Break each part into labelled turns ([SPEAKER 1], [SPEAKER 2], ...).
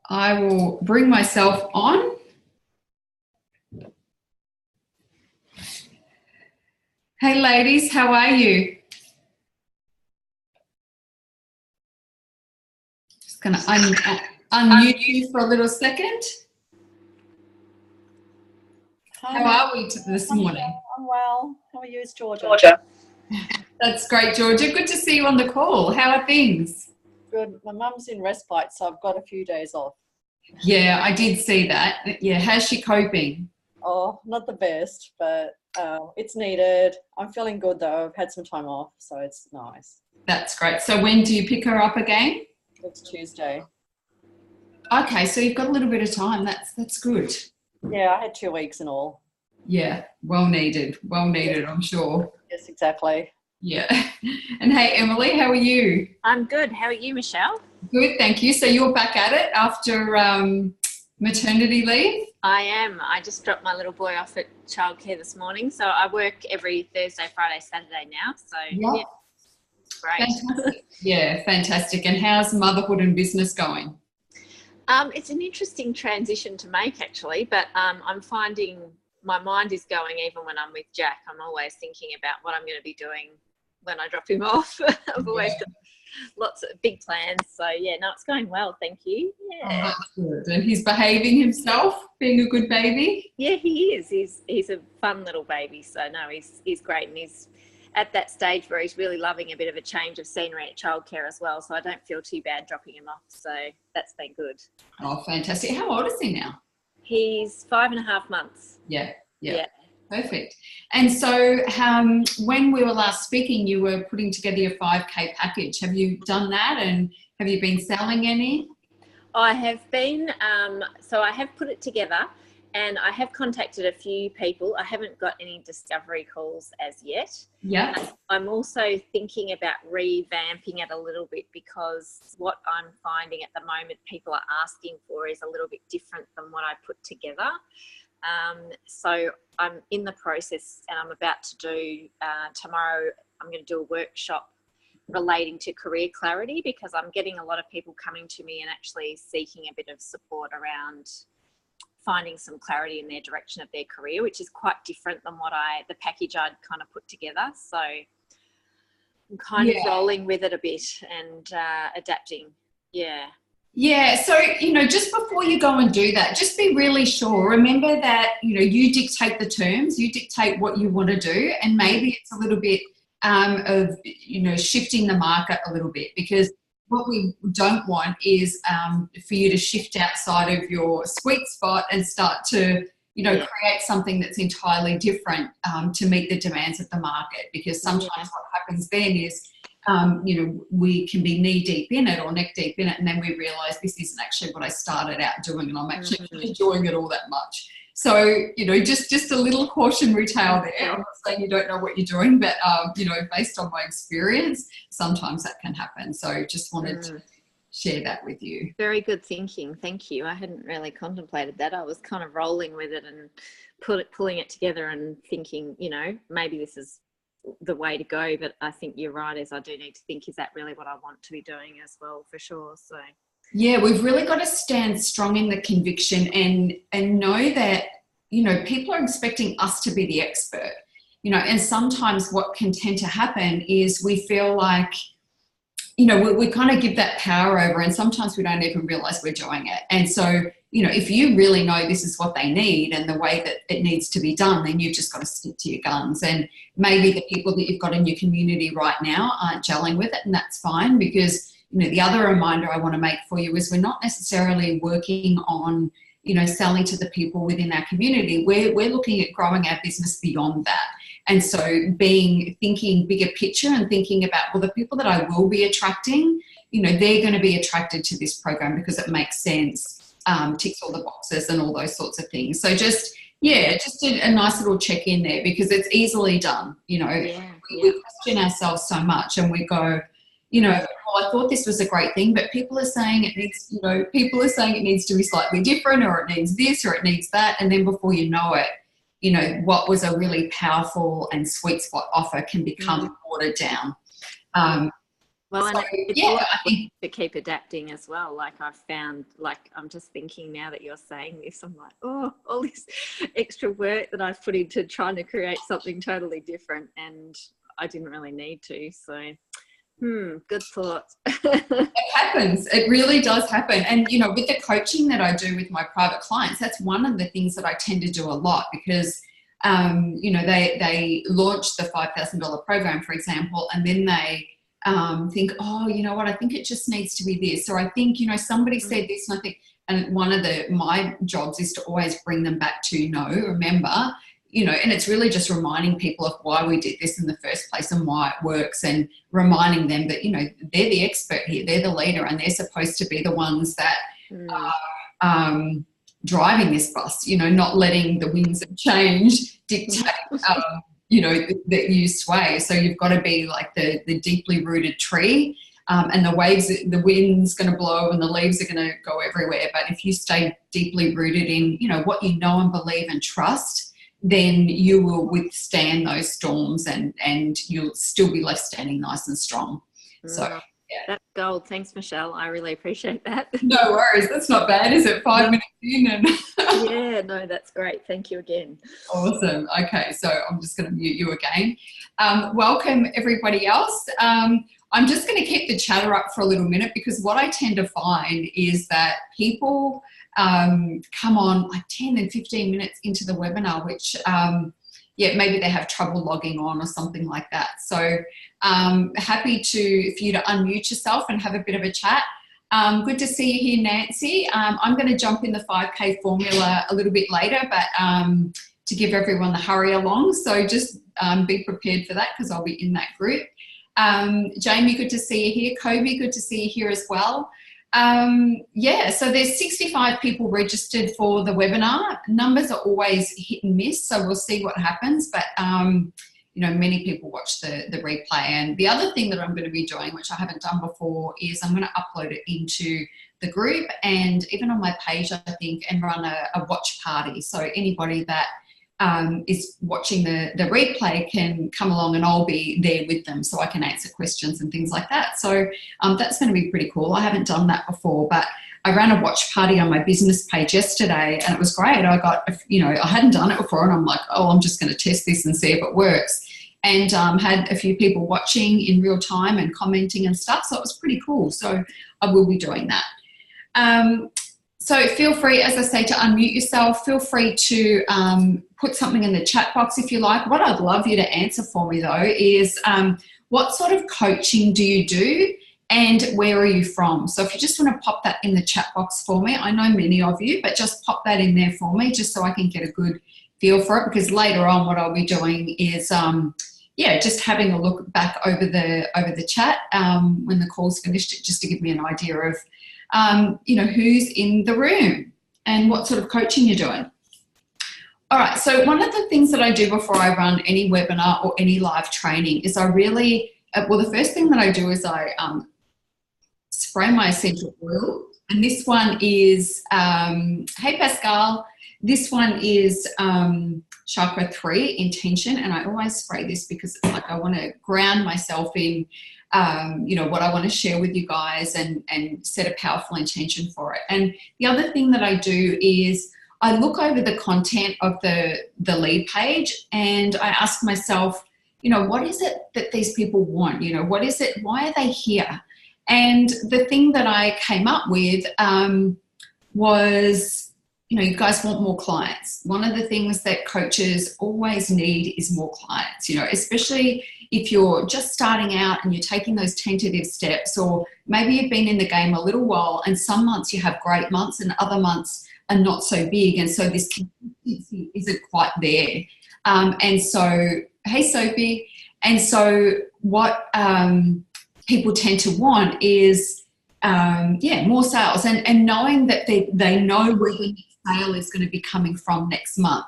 [SPEAKER 1] I will bring myself on. Hey ladies, how are you? Just going to unmute you for a little second.
[SPEAKER 2] Hi,
[SPEAKER 1] how are we this morning?
[SPEAKER 2] I'm well. How are you? It's Georgia.
[SPEAKER 1] That's great, Georgia. Good to see you on the call. How are things?
[SPEAKER 2] Good. My mum's in respite, so I've got a few days off.
[SPEAKER 1] Yeah, I did see that. Yeah, how's she coping?
[SPEAKER 2] Oh, not the best, but it's needed. I'm feeling good though. I've had some time off, so it's nice.
[SPEAKER 1] That's great. So when do you pick her up again?
[SPEAKER 2] It's Tuesday.
[SPEAKER 1] Okay, so you've got a little bit of time. That's good.
[SPEAKER 2] Yeah, I had 2 weeks in all.
[SPEAKER 1] Yeah, well needed, I'm sure.
[SPEAKER 2] Yes, exactly.
[SPEAKER 1] Yeah. And hey, Emily, how are you?
[SPEAKER 3] I'm good. How are you, Michelle?
[SPEAKER 1] Good, thank you. So you're back at it after maternity leave?
[SPEAKER 3] I am. I just dropped my little boy off at childcare this morning. So I work every Thursday, Friday, Saturday now. So yeah, great.
[SPEAKER 1] Fantastic. Yeah, fantastic. And how's motherhood and business going?
[SPEAKER 3] It's an interesting transition to make actually, but I'm finding my mind is going even when I'm with Jack. I'm always thinking about what I'm going to be doing when I drop him off. I've always got lots of big plans. So yeah, no, it's going well. Thank you. Yeah.
[SPEAKER 1] Oh, that's good. And he's behaving himself, being a good baby?
[SPEAKER 3] Yeah, he is. He's a fun little baby. So no, he's great. And he's at that stage where he's really loving a bit of a change of scenery at childcare as well. So I don't feel too bad dropping him off. So that's been good.
[SPEAKER 1] Oh, fantastic. How old is he now?
[SPEAKER 3] He's 5.5 months.
[SPEAKER 1] Yeah. Perfect. And so when we were last speaking, you were putting together your 5K package. Have you done that, and have you been selling any?
[SPEAKER 3] I have been, so I have put it together and I have contacted a few people. I haven't got any discovery calls as yet.
[SPEAKER 1] Yeah.
[SPEAKER 3] I'm also thinking about revamping it a little bit, because what I'm finding at the moment people are asking for is a little bit different than what I put together. So I'm in the process, and I'm about to do tomorrow, I'm going to do a workshop relating to career clarity, because I'm getting a lot of people coming to me and actually seeking a bit of support around finding some clarity in their direction of their career, which is quite different than what the package I'd kind of put together. So I'm kind of rolling with it a bit and adapting. Yeah,
[SPEAKER 1] so, just before you go and do that, just be really sure. Remember that, you dictate the terms, you dictate what you want to do, and maybe it's a little bit of, shifting the market a little bit, because what we don't want is for you to shift outside of your sweet spot and start to, create something that's entirely different to meet the demands of the market, because sometimes what happens then is, we can be knee deep in it or neck deep in it, and then we realize this isn't actually what I started out doing, and I'm actually enjoying it all that much. So, just a little cautionary tale there. I'm not saying you don't know what you're doing, but, based on my experience, sometimes that can happen. So just wanted to share that with you.
[SPEAKER 3] Very good thinking. Thank you. I hadn't really contemplated that. I was kind of rolling with it and pulling it together and thinking, maybe this is the way to go, but I think you're right, as I do need to think, is that really what I want to be doing as well, for sure. So
[SPEAKER 1] yeah, we've really got to stand strong in the conviction and know that, people are expecting us to be the expert, and sometimes what can tend to happen is we feel like, we kind of give that power over, and sometimes we don't even realize we're doing it. And so, if you really know this is what they need and the way that it needs to be done, then you've just got to stick to your guns. And maybe the people that you've got in your community right now aren't gelling with it, and that's fine, because, the other reminder I want to make for you is we're not necessarily working on, selling to the people within our community. We're looking at growing our business beyond that. And so thinking bigger picture and thinking about, well, the people that I will be attracting, they're going to be attracted to this program because it makes sense, ticks all the boxes and all those sorts of things. So just a nice little check in there, because it's easily done. We question ourselves so much, and we go, well, I thought this was a great thing, but people are saying it needs to be slightly different, or it needs this, or it needs that. And then before you know it, what was a really powerful and sweet spot offer can become watered down.
[SPEAKER 3] Well,
[SPEAKER 1] So,
[SPEAKER 3] and it's
[SPEAKER 1] yeah,
[SPEAKER 3] always
[SPEAKER 1] I think
[SPEAKER 3] to keep adapting as well. Like I've found, like I'm just thinking now that you're saying this, I'm like, oh, all this extra work that I've put into trying to create something totally different, and I didn't really need to. So, good thoughts.
[SPEAKER 1] happens. It really does happen. And, you know, with the coaching that I do with my private clients, that's one of the things that I tend to do a lot because, you know, they launch the $5,000 program, for example, and then they think, oh, you know what, I think it just needs to be this. Or I think, you know, somebody said this, and I think, and one of my jobs is to always bring them back to, no, remember, you know, and it's really just reminding people of why we did this in the first place and why it works, and reminding them that, you know, they're the expert here, they're the leader, and they're supposed to be the ones that are driving this bus, you know, not letting the winds of change dictate, you know, that you sway. So you've got to be like the deeply rooted tree, and the wind's going to blow and the leaves are going to go everywhere. But if you stay deeply rooted in, you know, what you know and believe and trust, then you will withstand those storms, and you'll still be left standing nice and strong. So yeah.
[SPEAKER 3] That's gold. Thanks, Michelle. I really appreciate that.
[SPEAKER 1] No worries. That's not bad, is it? 5 minutes in and
[SPEAKER 3] yeah, no, that's great. Thank you again.
[SPEAKER 1] Awesome. Okay, so I'm just going to mute you again. Welcome everybody else. I'm just going to keep the chatter up for a little minute, because what I tend to find is that people come on like 10 and 15 minutes into the webinar, which maybe they have trouble logging on or something like that. So happy for you to unmute yourself and have a bit of a chat. Good to see you here, Nancy. I'm going to jump in the 5K formula a little bit later, but to give everyone the hurry along. So just be prepared for that, because I'll be in that group. Jamie, good to see you here. Kobe, good to see you here as well. So there's 65 people registered for the webinar. Numbers are always hit and miss, so we'll see what happens. But, you know, many people watch the replay. And the other thing that I'm going to be doing, which I haven't done before, is I'm going to upload it into the group and even on my page, I think, and run a watch party. So anybody that is watching the replay can come along, and I'll be there with them so I can answer questions and things like that. So that's going to be pretty cool. I haven't done that before, but I ran a watch party on my business page yesterday, and it was great. I got, you know, I hadn't done it before, and I'm like, oh, I'm just going to test this and see if it works. And had a few people watching in real time and commenting and stuff. So it was pretty cool. So I will be doing that. So feel free, as I say, to unmute yourself. Feel free to put something in the chat box if you like. What I'd love you to answer for me, though, is what sort of coaching do you do and where are you from? So if you just want to pop that in the chat box for me, I know many of you, but just pop that in there for me just so I can get a good feel for it, because later on what I'll be doing is just having a look back over the chat when the call's finished, just to give me an idea of you know, who's in the room and what sort of coaching you're doing. All right, so one of the things that I do before I run any webinar or any live training is I really, the first thing that I do is I spray my essential oil. And this one is, hey Pascal, this one is Chakra 3, Intention. And I always spray this because it's like I want to ground myself in you know, what I want to share with you guys and set a powerful intention for it. And the other thing that I do is I look over the content of the lead page and I ask myself, you know, what is it that these people want? You know, what is it? Why are they here? And the thing that I came up with was, you know, you guys want more clients. One of the things that coaches always need is more clients, you know, especially if you're just starting out and you're taking those tentative steps, or maybe you've been in the game a little while and some months you have great months and other months are not so big. And so this consistency isn't quite there. And so, hey, Sophie. And so what people tend to want is, more sales and knowing that they know where the next sale is going to be coming from next month.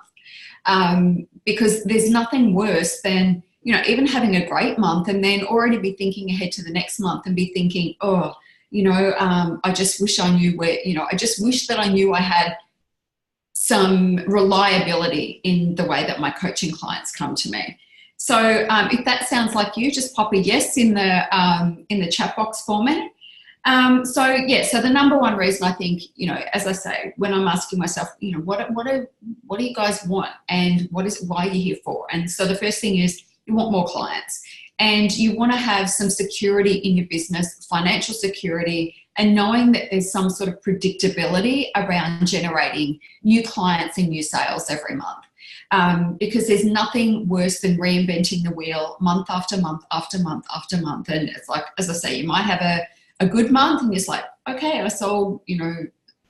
[SPEAKER 1] Because there's nothing worse than, you know, even having a great month and then already be thinking ahead to the next month and be thinking, oh, you know, I just wish I knew where, you know, I just wish that I knew I had some reliability in the way that my coaching clients come to me. So if that sounds like you, just pop a yes in the chat box for me. So the number one reason I think, as I say, when I'm asking myself, what do you guys want, and why are you here for? And so the first thing is you want more clients, and you want to have some security in your business, financial security, and knowing that there's some sort of predictability around generating new clients and new sales every month. Because there's nothing worse than reinventing the wheel month after month after month after month. And it's like, as I say, you might have a good month and you're just like, okay, I sold,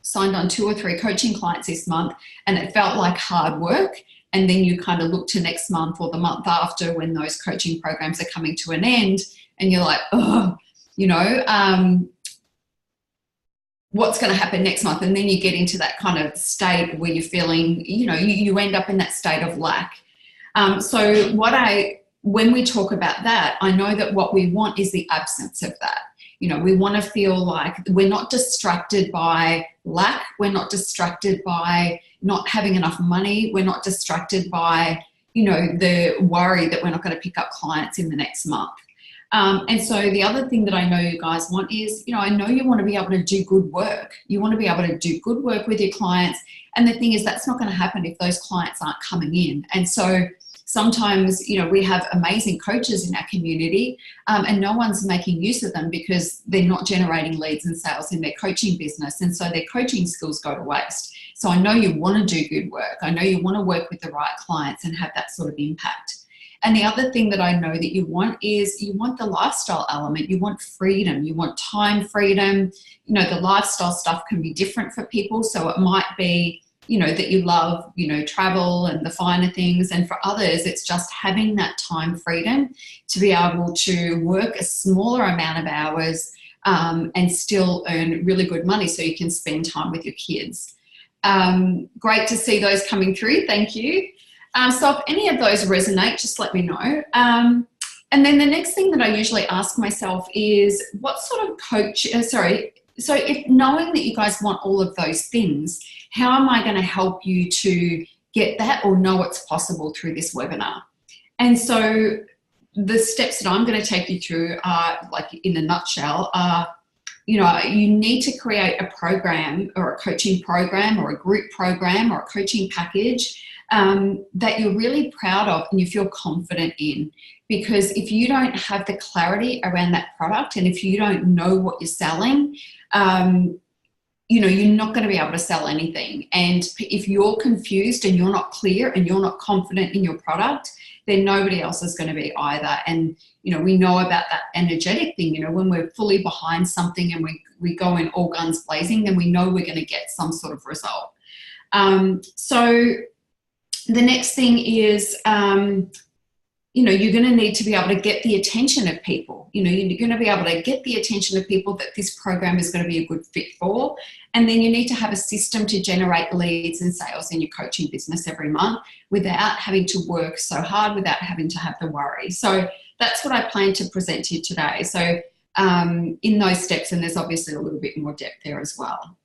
[SPEAKER 1] signed on 2 or 3 coaching clients this month, and it felt like hard work. And then you kind of look to next month or the month after when those coaching programs are coming to an end, and you're like, oh, what's going to happen next month? And then you get into that kind of state where you're feeling, you end up in that state of lack. So when we talk about that, I know that what we want is the absence of that. We want to feel like we're not distracted by lack. We're not distracted by not having enough money. We're not distracted by, the worry that we're not going to pick up clients in the next month. And so the other thing that I know you guys want is, I know you want to be able to do good work. You want to be able to do good work with your clients. And the thing is, that's not going to happen if those clients aren't coming in. And so sometimes, we have amazing coaches in our community, and no one's making use of them because they're not generating leads and sales in their coaching business. And so their coaching skills go to waste. So I know you want to do good work. I know you want to work with the right clients and have that sort of impact. And the other thing that I know that you want is you want the lifestyle element. You want freedom. You want time freedom. The lifestyle stuff can be different for people. So it might be, that you love, travel and the finer things. And for others, it's just having that time freedom to be able to work a smaller amount of hours and still earn really good money so you can spend time with your kids. Great to see those coming through. Thank you. So if any of those resonate, just let me know. And then the next thing that I usually ask myself is what sort of so if knowing that you guys want all of those things, how am I going to help you to get that or know it's possible through this webinar? And so the steps that I'm going to take you through are, like in a nutshell, you need to create a program or a coaching program or a group program or a coaching package that you're really proud of and you feel confident in. Because if you don't have the clarity around that product, and if you don't know what you're selling, you're not going to be able to sell anything. And if you're confused and you're not clear and you're not confident in your product, then nobody else is going to be either. And, we know about that energetic thing, when we're fully behind something and we go in all guns blazing, then we know we're going to get some sort of result. So the next thing is, you're going to need to be able to get the attention of people. You're going to be able to get the attention of people that this program is going to be a good fit for. And then you need to have a system to generate leads and sales in your coaching business every month without having to work so hard, without having to have the worry. So that's what I plan to present to you today. So in those steps, and there's obviously a little bit more depth there as well.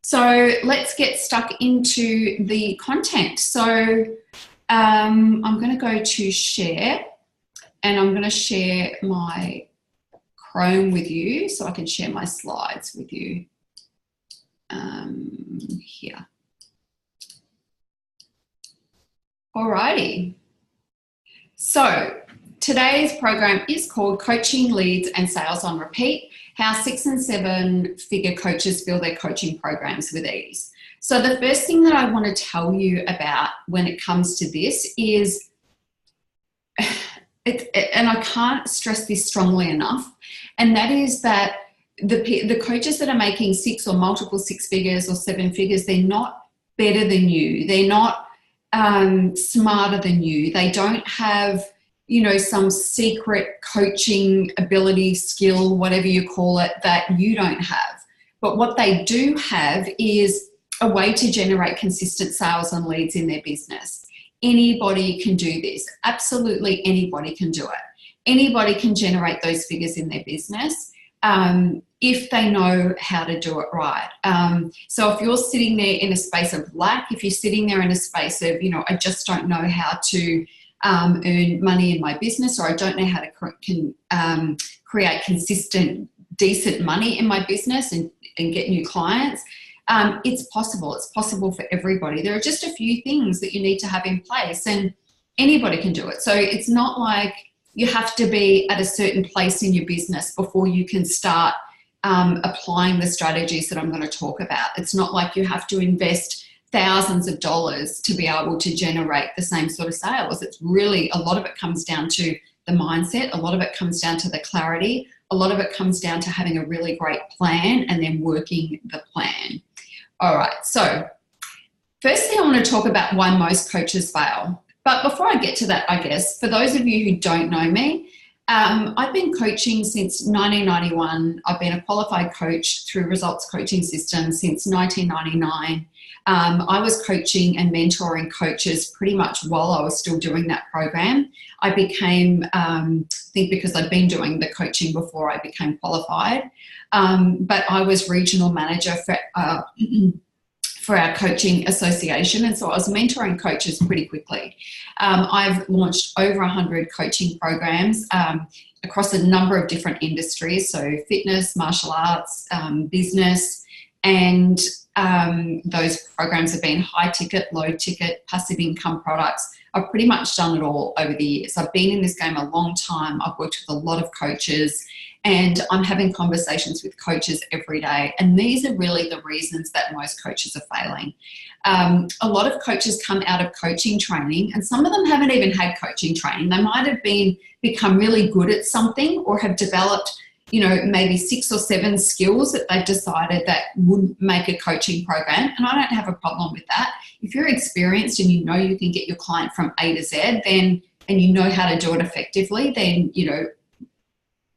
[SPEAKER 1] So let's get stuck into the content. So I'm going to go to share, and I'm going to share my Chrome with you so I can share my slides with you here. Alrighty. So today's program is called Coaching Leads and Sales on Repeat, How 6- and 7-Figure Coaches Build Their Coaching Programs with Ease. So the first thing that I want to tell you about when it comes to this is, and I can't stress this strongly enough, and that is that the coaches that are making 6 or multiple 6 figures or 7 figures, they're not better than you. They're not smarter than you. They don't have, some secret coaching ability, skill, whatever you call it, that you don't have. But what they do have is a way to generate consistent sales and leads in their business. Anybody can do this. Absolutely anybody can do it. Anybody can generate those figures in their business if they know how to do it right. So if you're sitting there in a space of lack, if you're sitting there in a space of, I just don't know how to earn money in my business, or I don't know how to create consistent, decent money in my business and get new clients. It's possible. It's possible for everybody. There are just a few things that you need to have in place, and anybody can do it. So it's not like you have to be at a certain place in your business before you can start applying the strategies that I'm going to talk about. It's not like you have to invest thousands of dollars to be able to generate the same sort of sales. It's really, a lot of it comes down to the mindset. A lot of it comes down to the clarity. A lot of it comes down to having a really great plan and then working the plan. All right, so firstly, I want to talk about why most coaches fail. But before I get to that, I guess, for those of you who don't know me, I've been coaching since 1991. I've been a qualified coach through Results Coaching System since 1999. I was coaching and mentoring coaches pretty much while I was still doing that program. I became, I think because I'd been doing the coaching before I became qualified, but I was regional manager for our coaching association, and so I was mentoring coaches pretty quickly. I've launched over 100 coaching programs across a number of different industries, so fitness, martial arts, business, and those programs have been high ticket, low ticket, passive income products. I've pretty much done it all over the years. I've been in this game a long time. I've worked with a lot of coaches, and I'm having conversations with coaches every day. And these are really the reasons that most coaches are failing. A lot of coaches come out of coaching training, and some of them haven't even had coaching training. They might have become really good at something, or have developed, maybe 6 or 7 skills that they've decided that would make a coaching program. And I don't have a problem with that. If you're experienced and you know you can get your client from A to Z, then, and you know how to do it effectively, then,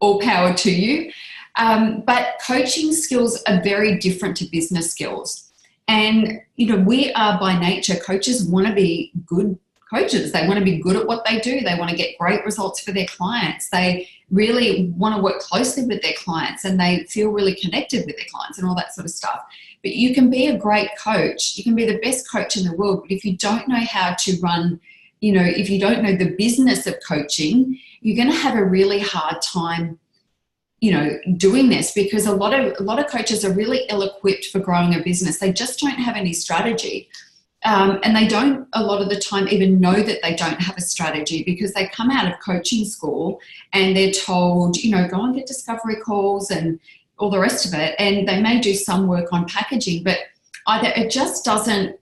[SPEAKER 1] all power to you. But coaching skills are very different to business skills. And, we are by nature, coaches want to be good coaches. They want to be good at what they do. They want to get great results for their clients. They really want to work closely with their clients, and they feel really connected with their clients and all that sort of stuff. But you can be a great coach. You can be the best coach in the world. But if you don't know how to run, if you don't know the business of coaching, you're going to have a really hard time, doing this, because a lot of coaches are really ill-equipped for growing a business. They just don't have any strategy. And they don't, a lot of the time, even know that they don't have a strategy, because they come out of coaching school and they're told, go and get discovery calls and all the rest of it. And they may do some work on packaging, but either it just doesn't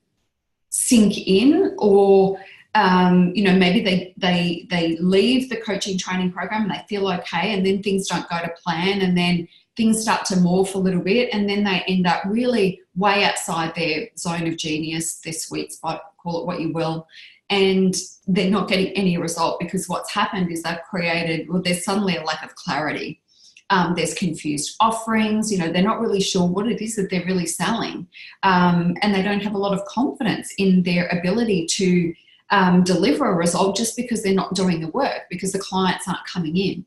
[SPEAKER 1] sink in, or maybe they leave the coaching training program and they feel okay, and then things don't go to plan, and then things start to morph a little bit, and then they end up really way outside their zone of genius, their sweet spot, call it what you will, and they're not getting any result, because what's happened is there's suddenly a lack of clarity. There's confused offerings, they're not really sure what it is that they're really selling, and they don't have a lot of confidence in their ability to deliver a result, just because they're not doing the work, because the clients aren't coming in.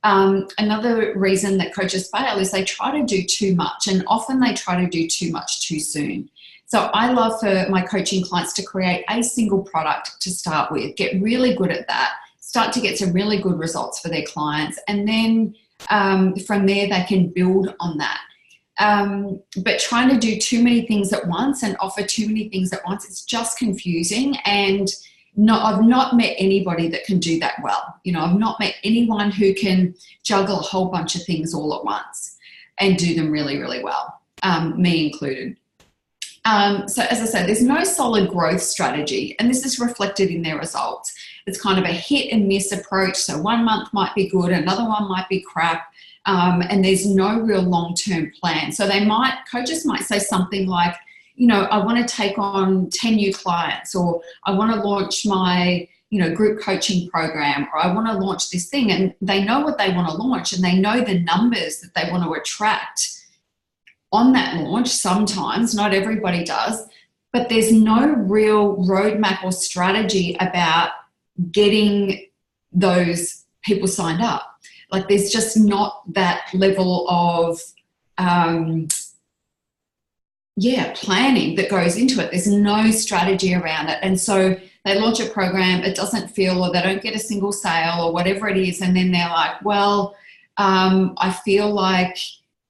[SPEAKER 1] Another reason that coaches fail is they try to do too much, and often they try to do too much too soon. So I love for my coaching clients to create a single product to start with, get really good at that, start to get some really good results for their clients, and then from there they can build on that. But trying to do too many things at once and offer too many things at once, it's just confusing. And I've not met anybody that can do that well. I've not met anyone who can juggle a whole bunch of things all at once and do them really, really well, me included. So as I said, there's no solid growth strategy, and this is reflected in their results. It's kind of a hit and miss approach. So 1 month might be good, another one might be crap. And there's no real long-term plan. So coaches might say something like, I want to take on 10 new clients, or I want to launch my, group coaching program, or I want to launch this thing. And they know what they want to launch, and they know the numbers that they want to attract on that launch. Sometimes, not everybody does, but there's no real roadmap or strategy about getting those people signed up. Like, there's just not that level of, planning that goes into it. There's no strategy around it. And so they launch a program, it doesn't feel, or they don't get a single sale or whatever it is, and then they're like, well, I feel like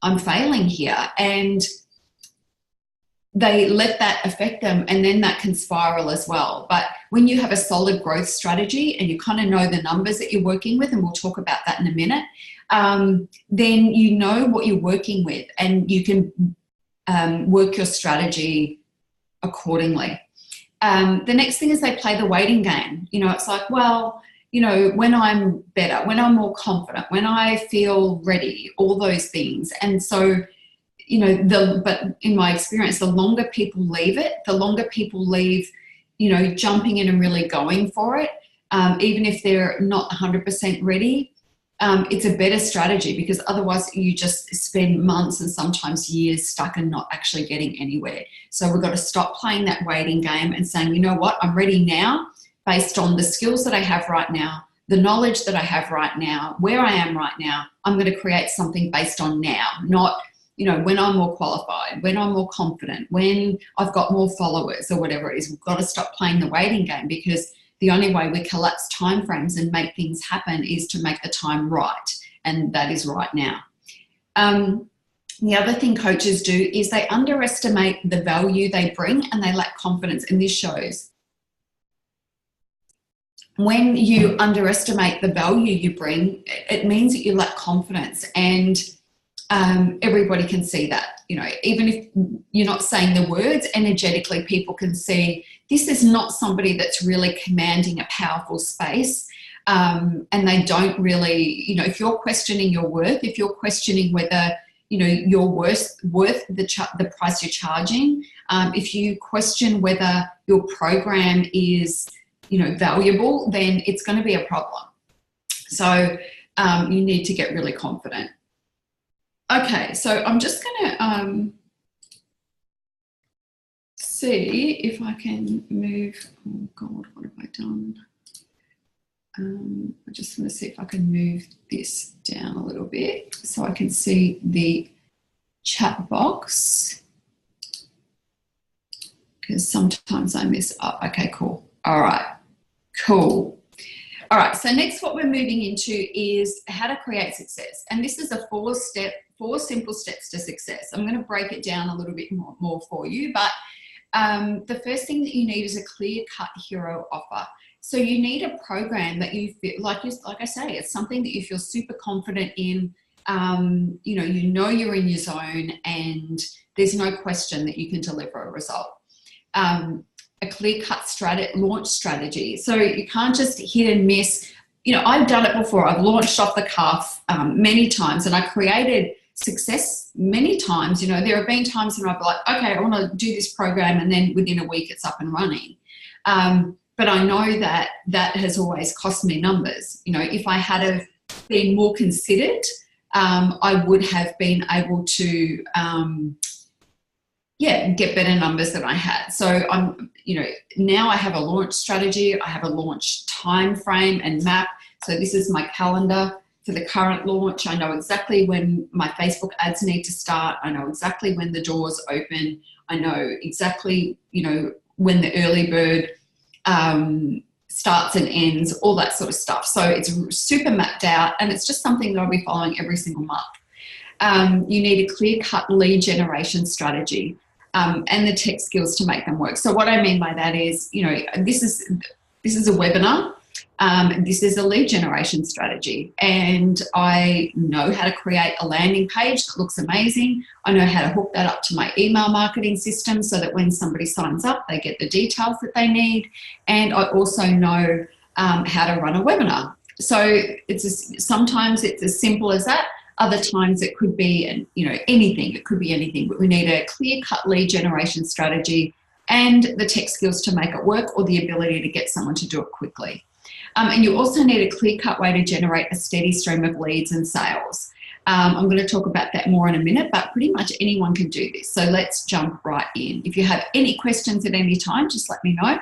[SPEAKER 1] I'm failing here. And they let that affect them, and then that can spiral as well. But when you have a solid growth strategy and you kind of know the numbers that you're working with, and we'll talk about that in a minute, then you know what you're working with, and you can work your strategy accordingly. The next thing is they play the waiting game. You know, it's like, well, you know, when I'm better, when I'm more confident, when I feel ready, all those things. And so, you know, but in my experience, the longer people leave it, the longer people leave, you know, jumping in and really going for it, even if they're not 100% ready, it's a better strategy, because otherwise you just spend months and sometimes years stuck and not actually getting anywhere. So we've got to stop playing that waiting game and saying, you know what, I'm ready now based on the skills that I have right now, the knowledge that I have right now, where I am right now. I'm going to create something based on now, not, you know, when I'm more qualified, when I'm more confident, when I've got more followers or whatever it is. We've got to stop playing the waiting game, because the only way we collapse timeframes and make things happen is to make the time right, and that is right now. The other thing coaches do is they underestimate the value they bring, and they lack confidence, and this shows. When you underestimate the value you bring, it means that you lack confidence, and everybody can see that. You know, even if you're not saying the words, energetically people can see this is not somebody that's really commanding a powerful space, and they don't really, you know, if you're questioning your worth, if you're questioning whether, you know, you're worth the price you're charging, if you question whether your program is, you know, valuable, then it's going to be a problem. So you need to get really confident. Okay, so I'm just going to see if I can move. Oh God, what have I done? I just want to see if I can move this down a little bit so I can see the chat box, because sometimes I miss up. Okay, cool. All right, cool. All right, so next what we're moving into is how to create success. And this is a four simple steps to success. I'm going to break it down a little bit more for you, but the first thing that you need is a clear-cut hero offer. So you need a program that you feel like I say, it's something that you feel super confident in. You know you're in your zone, and there's no question that you can deliver a result. A clear-cut launch strategy. So you can't just hit and miss. You know, I've done it before. I've launched off the cuff many times, and I created success many times. You know, there have been times when I've been like, okay, I want to do this program, and then within a week it's up and running. But I know that that has always cost me numbers. You know, if I had been more considered, I would have been able to get better numbers than I had. So now I have a launch strategy, I have a launch time frame and map. So this is my calendar for the current launch. I know exactly when my Facebook ads need to start. I know exactly when the doors open. I know exactly, when the early bird starts and ends, all that sort of stuff. So it's super mapped out, and it's just something that I'll be following every single month. You need a clear-cut lead generation strategy. And the tech skills to make them work. So what I mean by that is, this is a webinar. This is a lead generation strategy, and I know how to create a landing page that looks amazing. I know how to hook that up to my email marketing system so that when somebody signs up, they get the details that they need. And I also know how to run a webinar. So sometimes it's as simple as that. Other times it could be, anything. It could be anything, but we need a clear-cut lead generation strategy and the tech skills to make it work, or the ability to get someone to do it quickly. And you also need a clear-cut way to generate a steady stream of leads and sales. I'm going to talk about that more in a minute, but pretty much anyone can do this. So let's jump right in. If you have any questions at any time, just let me know.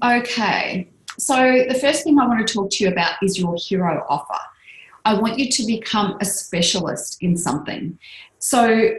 [SPEAKER 1] Okay, so the first thing I want to talk to you about is your hero offer. I want you to become a specialist in something. So,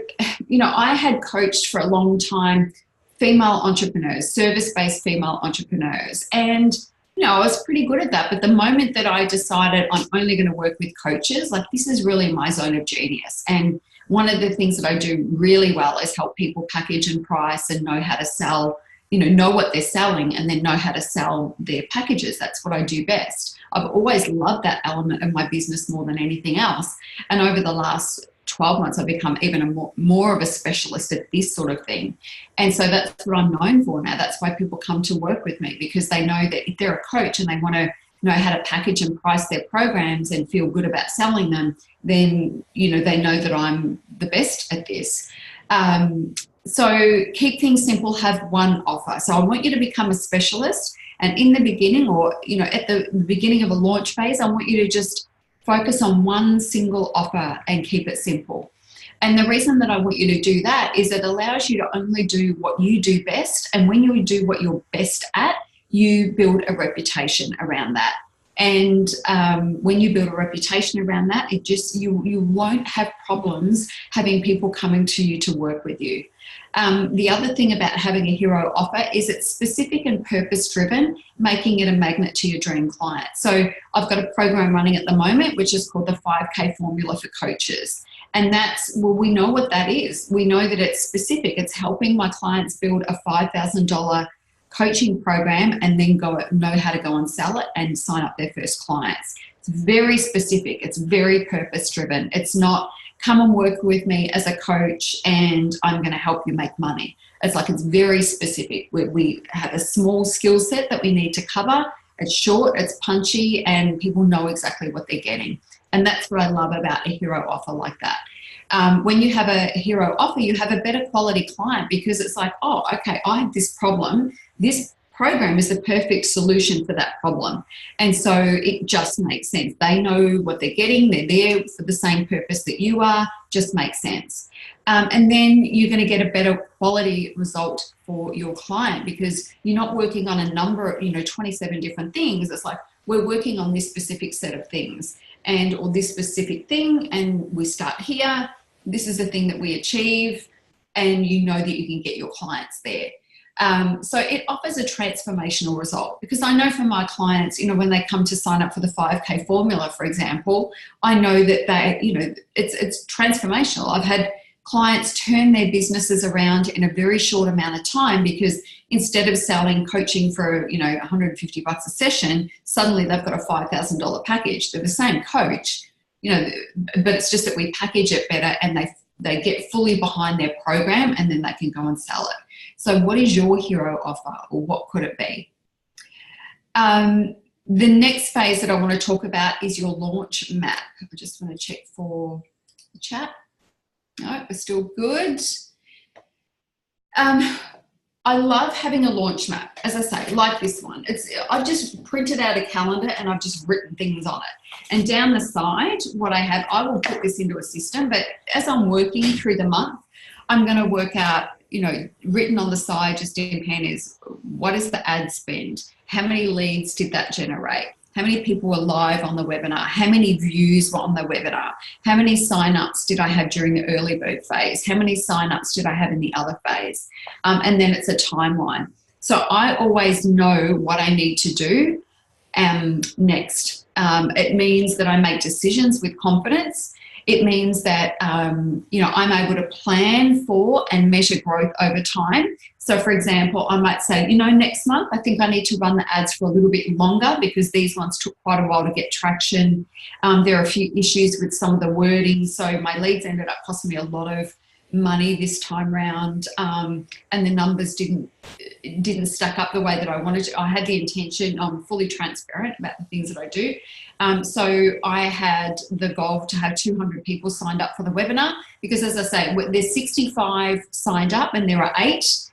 [SPEAKER 1] I had coached for a long time female entrepreneurs, service-based female entrepreneurs. And, I was pretty good at that. But the moment that I decided I'm only going to work with coaches, like this is really my zone of genius. And one of the things that I do really well is help people package and price and know how to sell, know what they're selling and then know how to sell their packages. That's what I do best. I've always loved that element of my business more than anything else. And over the last 12 months, I've become even more of a specialist at this sort of thing. And so that's what I'm known for now. That's why people come to work with me, because they know that if they're a coach and they want to know how to package and price their programs and feel good about selling them, then, they know that I'm the best at this. So keep things simple, have one offer. So I want you to become a specialist. And in the beginning, or, at the beginning of a launch phase, I want you to just focus on one single offer and keep it simple. And the reason that I want you to do that is it allows you to only do what you do best. And when you do what you're best at, you build a reputation around that. And when you build a reputation around that, you won't have problems having people coming to you to work with you. The other thing about having a hero offer is it's specific and purpose-driven, making it a magnet to your dream client. So I've got a program running at the moment, which is called the 5K Formula for Coaches. And we know what that is. We know that it's specific. It's helping my clients build a $5,000 coaching program and then know how to go and sell it and sign up their first clients. It's very specific. It's very purpose-driven. It's not come and work with me as a coach and I'm going to help you make money. It's very specific. We have a small skill set that we need to cover. It's short, it's punchy, and people know exactly what they're getting. And that's what I love about a hero offer like that. When you have a hero offer, you have a better quality client, because it's like, oh, okay, I have this problem. This program is the perfect solution for that problem. And so it just makes sense. They know what they're getting. They're there for the same purpose that you are. Just makes sense. And then you're going to get a better quality result for your client, because you're not working on a number of, 27 different things. It's like, we're working on this specific set of things or this specific thing, and we start here. This is the thing that we achieve, and you know that you can get your clients there. So it offers a transformational result, because I know from my clients, when they come to sign up for the 5K formula, for example, I know that it's transformational. I've had clients turn their businesses around in a very short amount of time, because instead of selling coaching for, $150 a session, suddenly they've got a $5,000 package. They're the same coach, but it's just that we package it better and they get fully behind their program, and then they can go and sell it. So what is your hero offer, or what could it be? The next phase that I want to talk about is your launch map. I just want to check for the chat. No, we're still good. I love having a launch map, as I say, like this one. I've just printed out a calendar and I've just written things on it. And down the side, what I have, I will put this into a system, but as I'm working through the month, I'm going to work out, written on the side just in pen is, what is the ad spend? How many leads did that generate? How many people were live on the webinar? How many views were on the webinar? How many sign-ups did I have during the early bird phase? How many sign-ups did I have in the other phase? And then it's a timeline. So I always know what I need to do next. It means that I make decisions with confidence. It means that, I'm able to plan for and measure growth over time. So, for example, I might say, next month, I think I need to run the ads for a little bit longer, because these ones took quite a while to get traction. There are a few issues with some of the wording. So my leads ended up costing me a lot of money this time round, and the numbers didn't stack up the way that I wanted to. I had the intention, I'm fully transparent about the things that I do. So I had the goal to have 200 people signed up for the webinar, because, as I say, there's 65 signed up and there are 8.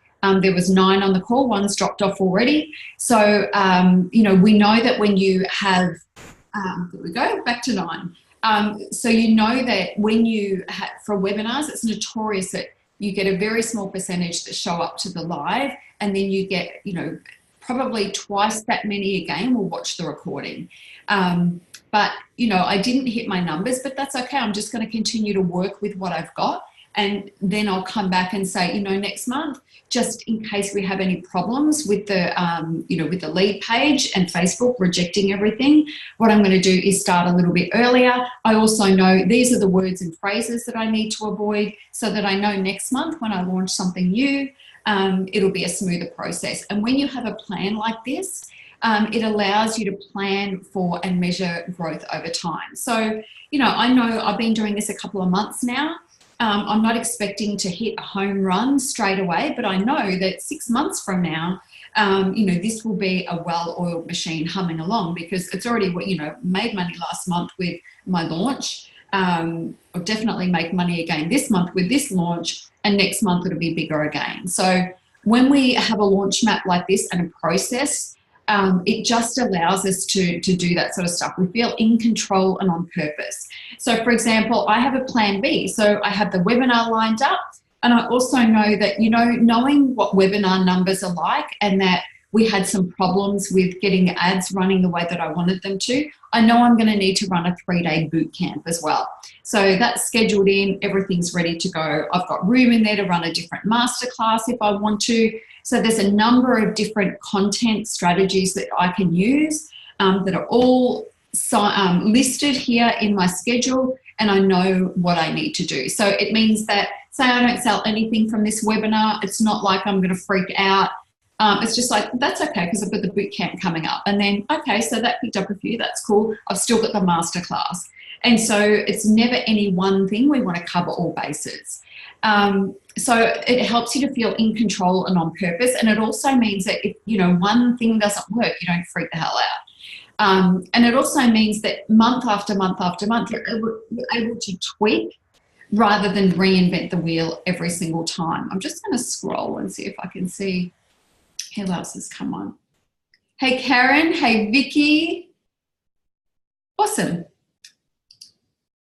[SPEAKER 1] There was 9 on the call, one's dropped off already. So, we know that when you have, there we go, back to 9. So you know that when you have, for webinars, it's notorious that you get a very small percentage that show up to the live, and then you get, probably twice that many again will watch the recording. But, I didn't hit my numbers, but that's okay. I'm just going to continue to work with what I've got. And then I'll come back and say, next month, just in case we have any problems with the, with the lead page and Facebook rejecting everything, what I'm going to do is start a little bit earlier. I also know these are the words and phrases that I need to avoid so that I know next month when I launch something new, it'll be a smoother process. And when you have a plan like this, it allows you to plan for and measure growth over time. So, I know I've been doing this a couple of months now. I'm not expecting to hit a home run straight away, but I know that 6 months from now, this will be a well-oiled machine humming along, because it's already, made money last month with my launch. I'll definitely make money again this month with this launch, and next month it'll be bigger again. So when we have a launch map like this and a process, it just allows us to do that sort of stuff. We feel in control and on purpose. So for example, I have a plan B. So I have the webinar lined up, and I also know that, knowing what webinar numbers are like, and that we had some problems with getting ads running the way that I wanted them to, I know I'm going to need to run a 3-day boot camp as well. So that's scheduled in, everything's ready to go. I've got room in there to run a different masterclass if I want to. So there's a number of different content strategies that I can use that are all listed here in my schedule, and I know what I need to do. So it means that, say I don't sell anything from this webinar, it's not like I'm going to freak out. It's just like, that's okay, because I've got the boot camp coming up. And then, okay, so that picked up a few, that's cool. I've still got the masterclass. And so it's never any one thing. We want to cover all bases. So it helps you to feel in control and on purpose. And it also means that if, one thing doesn't work, you don't freak the hell out. And it also means that month after month after month, you're able to tweak rather than reinvent the wheel every single time. I'm just going to scroll and see if I can see who else has come on. Hey, Karen. Hey, Vicky. Awesome.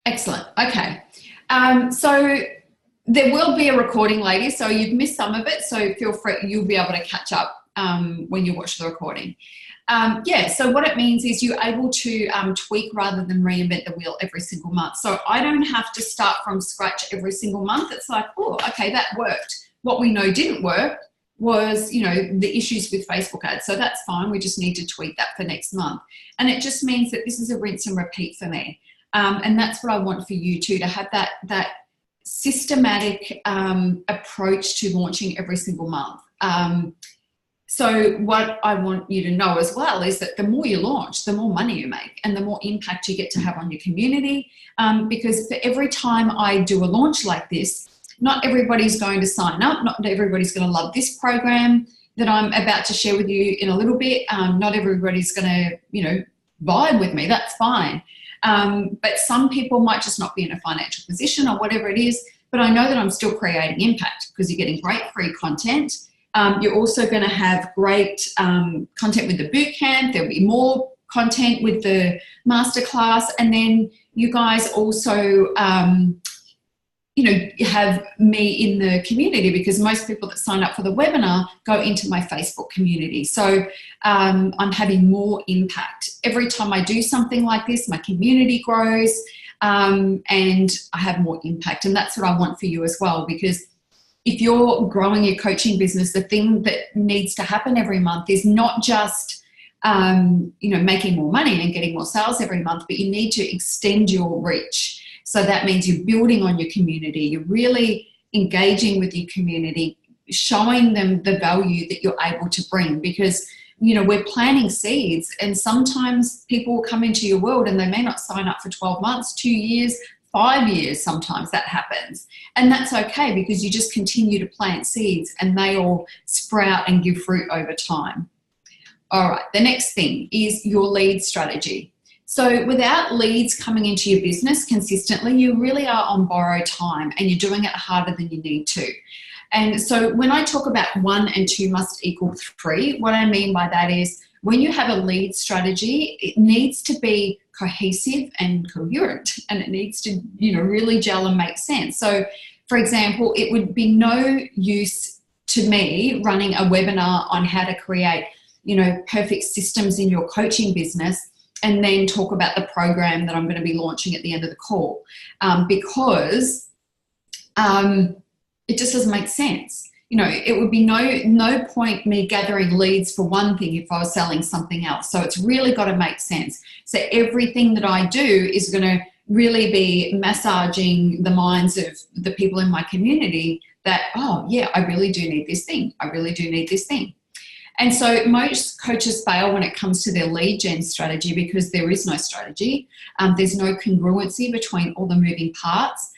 [SPEAKER 1] Excellent. Okay. So there will be a recording, ladies. So you've missed some of it. So feel free, you'll be able to catch up when you watch the recording. So what it means is you're able to tweak rather than reinvent the wheel every single month. So I don't have to start from scratch every single month. It's like, oh, okay, that worked. What we know didn't work was, the issues with Facebook ads. So that's fine. We just need to tweak that for next month. And it just means that this is a rinse and repeat for me. And that's what I want for you too, to have that systematic approach to launching every single month. So what I want you to know as well is that the more you launch, the more money you make and the more impact you get to have on your community. Because for every time I do a launch like this, not everybody's going to sign up. Not everybody's going to love this program that I'm about to share with you in a little bit. Not everybody's going to, vibe with me. That's fine. But some people might just not be in a financial position or whatever it is. But I know that I'm still creating impact because you're getting great free content. You're also going to have great content with the bootcamp. There'll be more content with the masterclass. And then you guys also, have me in the community, because most people that sign up for the webinar go into my Facebook community. So I'm having more impact. Every time I do something like this, my community grows and I have more impact. And that's what I want for you as well, because if you're growing your coaching business, the thing that needs to happen every month is not just, making more money and getting more sales every month, but you need to extend your reach. So that means you're building on your community, you're really engaging with your community, showing them the value that you're able to bring, because, we're planting seeds, and sometimes people will come into your world and they may not sign up for 12 months, 2 years, 5 years, sometimes that happens. And that's okay, because you just continue to plant seeds and they all sprout and give fruit over time. All right, the next thing is your lead strategy. So without leads coming into your business consistently, you really are on borrowed time and you're doing it harder than you need to. And so when I talk about 1 and 2 must equal 3, what I mean by that is when you have a lead strategy, it needs to be cohesive and coherent, and it needs to, really gel and make sense. So for example, it would be no use to me running a webinar on how to create, perfect systems in your coaching business and then talk about the program that I'm going to be launching at the end of the call, because it just doesn't make sense. You know, it would be no point me gathering leads for one thing if I was selling something else. So it's really got to make sense. So everything that I do is going to really be massaging the minds of the people in my community that, oh yeah, I really do need this thing. I really do need this thing. And so most coaches fail when it comes to their lead gen strategy because there is no strategy. There's no congruency between all the moving parts,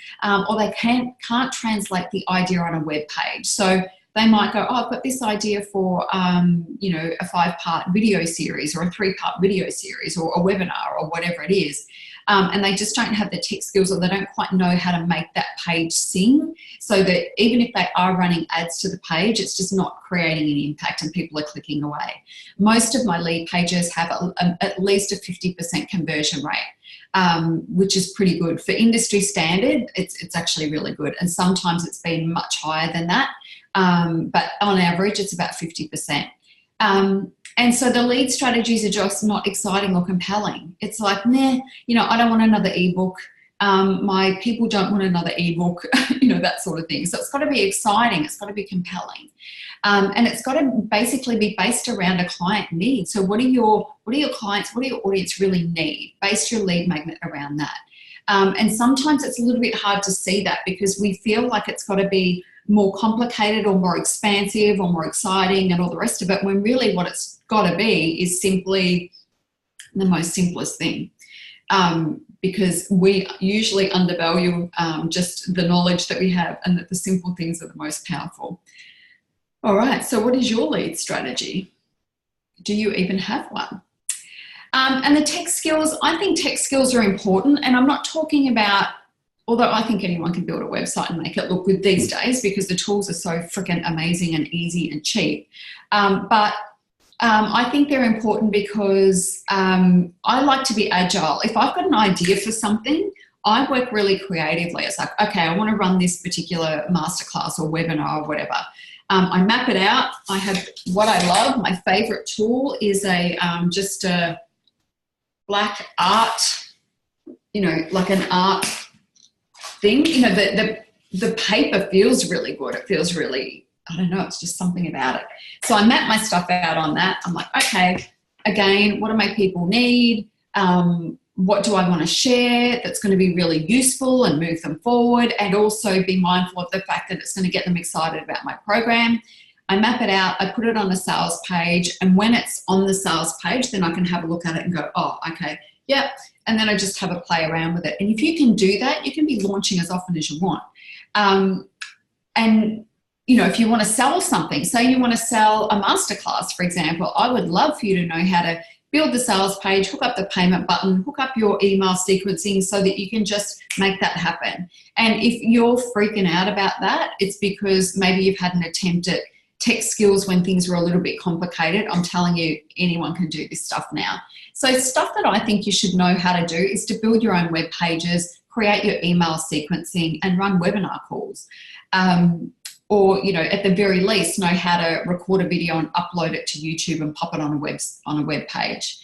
[SPEAKER 1] or they can't translate the idea on a web page. So they might go, oh, I've got this idea for, you know, a 5-part video series or a 3-part video series or a webinar or whatever it is. And they just don't have the tech skills, or they don't quite know how to make that page sing, so that even if they are running ads to the page, it's just not creating any impact and people are clicking away. Most of my lead pages have at least a 50% conversion rate, which is pretty good. For industry standard, it's actually really good. And sometimes it's been much higher than that. But on average, it's about 50%. And so the lead strategies are just not exciting or compelling. It's like, nah, you know, I don't want another ebook. My people don't want another ebook, you know, that sort of thing. So it's got to be exciting. It's got to be compelling. And it's got to basically be based around a client need. So what do your clients, what do your audience really need? Base your lead magnet around that. And sometimes it's a little bit hard to see that because we feel like it's got to be more complicated or more expansive or more exciting and all the rest of it, when really what it's got to be is simply the most simplest thing. Because we usually undervalue just the knowledge that we have, and that the simple things are the most powerful. All right, so what is your lead strategy? Do you even have one? And the tech skills, I think tech skills are important, and I'm not talking about, although I think anyone can build a website and make it look good these days because the tools are so freaking amazing and easy and cheap. But I think they're important because I like to be agile. If I've got an idea for something, I work really creatively. It's like, okay, I want to run this particular masterclass or webinar or whatever. I map it out. I have what I love. My favorite tool is just a black art, you know, like an art thing. You know, the paper feels really good. It feels really, I don't know, it's just something about it. So I map my stuff out on that. I'm like, okay, again, what do my people need? What do I want to share that's going to be really useful and move them forward, and also be mindful of the fact that it's going to get them excited about my program. I map it out, I put it on a sales page, and when it's on the sales page, then I can have a look at it and go, oh, okay, yep. And then I just have a play around with it. And if you can do that, you can be launching as often as you want. And you know, if you want to sell something, say you want to sell a masterclass, for example, I would love for you to know how to build the sales page, hook up the payment button, hook up your email sequencing so that you can just make that happen. And if you're freaking out about that, it's because maybe you've had an attempt at tech skills when things were a little bit complicated. I'm telling you, anyone can do this stuff now. So stuff that I think you should know how to do is to build your own web pages, create your email sequencing, and run webinar calls. Or, you know, at the very least, know how to record a video and upload it to YouTube and pop it on a web page.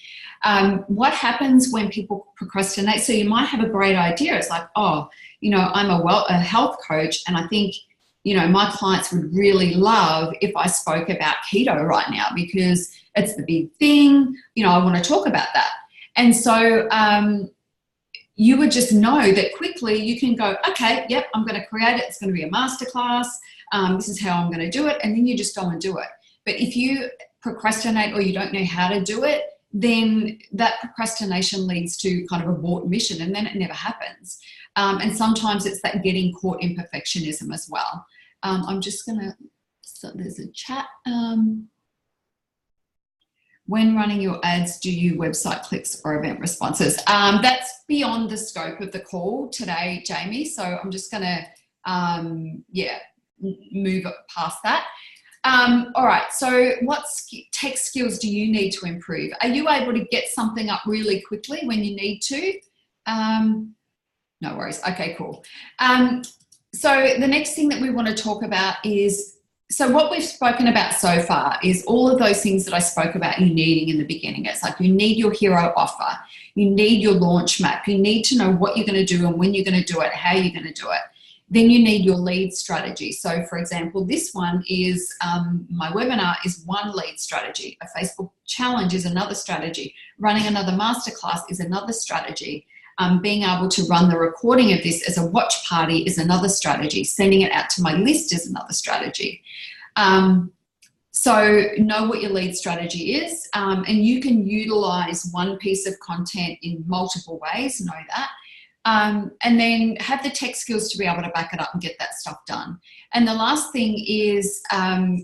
[SPEAKER 1] What happens when people procrastinate? So you might have a great idea. It's like, oh, you know, I'm a health coach, and I think, you know, my clients would really love if I spoke about keto right now because it's the big thing. You know, I want to talk about that. And so you would just know that quickly you can go, okay, yep, I'm going to create it. It's going to be a masterclass. This is how I'm going to do it. And then you just go and do it. But if you procrastinate or you don't know how to do it, then that procrastination leads to kind of abort mission, and then it never happens. And sometimes it's that getting caught in perfectionism as well. I'm just going to, so there's a chat. When running your ads, do you website clicks or event responses? That's beyond the scope of the call today, Jamie. So I'm just going to, move past that. All right, so what tech skills do you need to improve? Are you able to get something up really quickly when you need to? No worries. Okay, cool. So the next thing that we want to talk about is, so what we've spoken about so far is all of those things that I spoke about you needing in the beginning. It's like you need your hero offer. You need your launch map. You need to know what you're going to do and when you're going to do it, how you're going to do it. Then you need your lead strategy. So for example, this one is, my webinar is one lead strategy. A Facebook challenge is another strategy. Running another masterclass is another strategy. Being able to run the recording of this as a watch party is another strategy. Sending it out to my list is another strategy. So know what your lead strategy is, and you can utilize one piece of content in multiple ways, know that. And then have the tech skills to be able to back it up and get that stuff done. And the last thing is